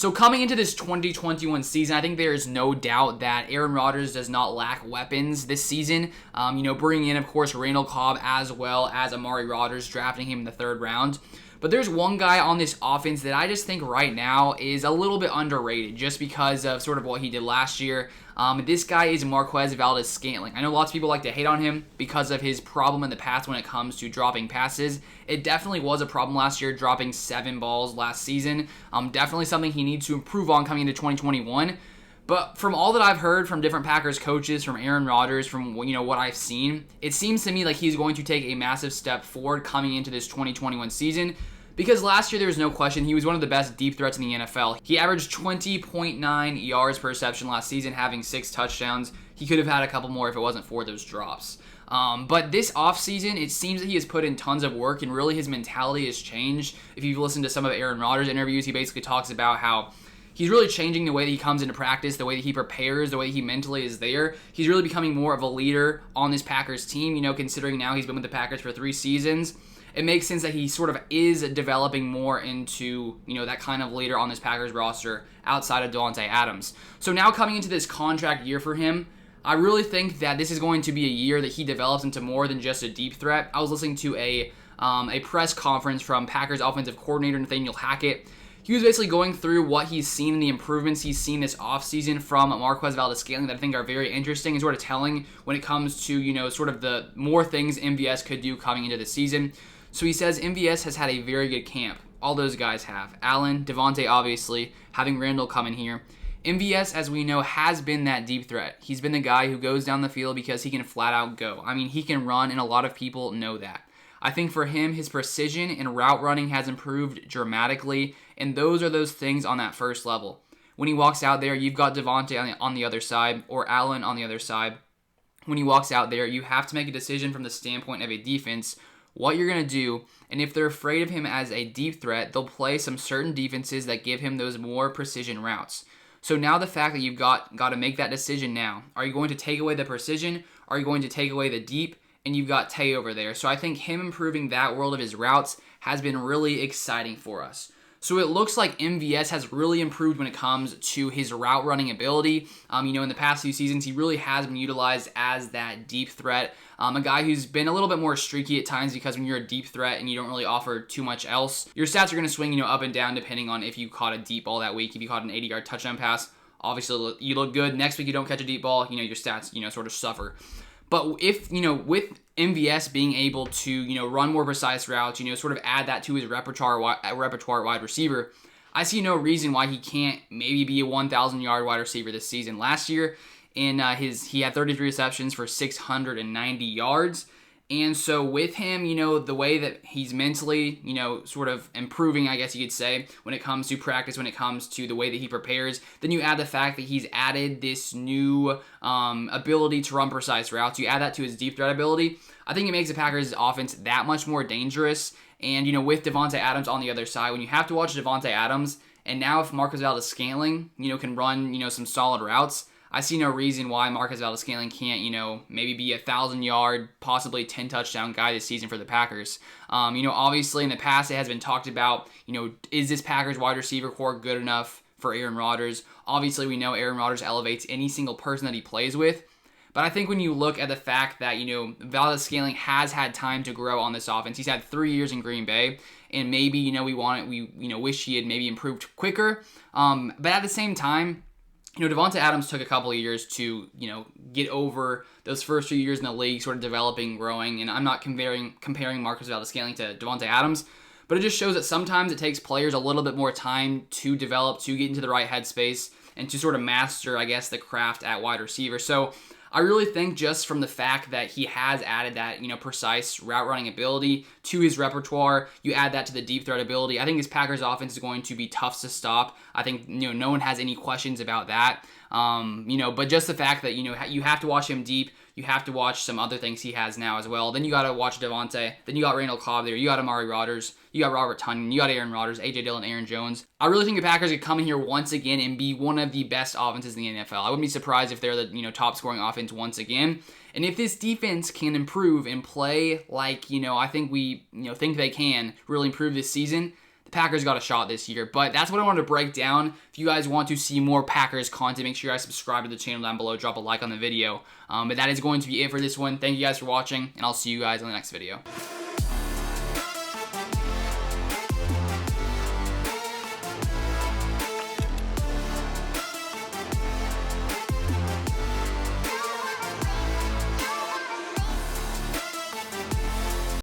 So coming into this 2021 season, I think there is no doubt that Aaron Rodgers does not lack weapons this season. Bringing in, of course, Randall Cobb as well as Amari Rodgers, drafting him in the 3rd round. But there's one guy on this offense that I just think right now is a little bit underrated just because of sort of what he did last year. This guy is Marquez Valdes-Scantling. I know lots of people like to hate on him because of his problem in the past when it comes to dropping passes. It definitely was a problem last year, dropping 7 balls last season. Definitely something he needs to improve on coming into 2021. But from all that I've heard from different Packers coaches, from Aaron Rodgers, from what I've seen, it seems to me like he's going to take a massive step forward coming into this 2021 season. Because last year, there was no question, he was one of the best deep threats in the NFL. He averaged 20.9 yards per reception last season, having 6 touchdowns. He could have had a couple more if it wasn't for those drops. But this offseason, it seems that he has put in tons of work, and really his mentality has changed. If you've listened to some of Aaron Rodgers' interviews, he basically talks about how he's really changing the way that he comes into practice, the way that he prepares, the way that he mentally is there. He's really becoming more of a leader on this Packers team, considering now he's been with the Packers for 3 seasons. It makes sense that he sort of is developing more into, that kind of leader on this Packers roster outside of Davante Adams. So now coming into this contract year for him, I really think that this is going to be a year that he develops into more than just a deep threat. I was listening to a press conference from Packers offensive coordinator Nathaniel Hackett. He was basically going through what he's seen and the improvements he's seen this offseason from Marquez Valdes-Scantling that I think are very interesting and sort of telling when it comes to, sort of the more things MVS could do coming into the season. So he says MVS has had a very good camp. All those guys have. Allen, Devontae, obviously, having Randall come in here. MVS, as we know, has been that deep threat. He's been the guy who goes down the field because he can flat out go. I mean, he can run, and a lot of people know that. I think for him, his precision and route running has improved dramatically, and those are those things on that first level. When he walks out there, you've got Devontae on the other side, or Allen on the other side. When he walks out there, you have to make a decision from the standpoint of a defense what you're going to do, and if they're afraid of him as a deep threat, they'll play some certain defenses that give him those more precision routes. So now the fact that you've got to make that decision now. Are you going to take away the precision? Are you going to take away the deep? And you've got Tay over there. So I think him improving that world of his routes has been really exciting for us. So it looks like MVS has really improved when it comes to his route running ability. In the past few seasons, he really has been utilized as that deep threat. A guy who's been a little bit more streaky at times because when you're a deep threat and you don't really offer too much else, your stats are going to swing, up and down depending on if you caught a deep ball that week. If you caught an 80-yard touchdown pass, obviously you look good. Next week you don't catch a deep ball, your stats, sort of suffer. But if, with MVS being able to, run more precise routes, sort of add that to his repertoire wide receiver, I see no reason why he can't maybe be a 1,000-yard wide receiver this season. Last year, he had 33 receptions for 690 yards. And so with him, the way that he's mentally, sort of improving, I guess you could say, when it comes to practice, when it comes to the way that he prepares, then you add the fact that he's added this new ability to run precise routes. You add that to his deep threat ability. I think it makes the Packers' offense that much more dangerous. And, with Davante Adams on the other side, when you have to watch Davante Adams, and now if Marquez Valdes-Scantling, can run, some solid routes, I see no reason why Marquez Valdes-Scantling can't, maybe be a 1,000-yard, possibly 10-touchdown guy this season for the Packers. Obviously in the past it has been talked about, is this Packers wide receiver core good enough for Aaron Rodgers? Obviously we know Aaron Rodgers elevates any single person that he plays with. But I think when you look at the fact that, Valdes-Scantling has had time to grow on this offense, he's had 3 years in Green Bay, and maybe, we wish he had maybe improved quicker. But at the same time, Davante Adams took a couple of years to, get over those first few years in the league, sort of developing, growing, and I'm not comparing Marquez Valdes-Scantling to Davante Adams, but it just shows that sometimes it takes players a little bit more time to develop, to get into the right headspace, and to sort of master, I guess, the craft at wide receiver. So I really think just from the fact that he has added that, precise route running ability to his repertoire, you add that to the deep threat ability, I think his Packers offense is going to be tough to stop. I think, no one has any questions about that. But just the fact that, you have to watch him deep, you have to watch some other things he has now as well. Then you got to watch Devontae. Then you got Randall Cobb there. You got Amari Rodgers. You got Robert Tonyan. You got Aaron Rodgers, A.J. Dillon, Aaron Jones. I really think the Packers could come in here once again and be one of the best offenses in the NFL. I wouldn't be surprised if they're the top scoring offense once again. And if this defense can improve and play like, I think we think they can really improve this season, the Packers got a shot this year. But that's what I wanted to break down. If you guys want to see more Packers content, make sure you guys subscribe to the channel down below, drop a like on the video. But that is going to be it for this one. Thank you guys for watching, and I'll see you guys in the next video.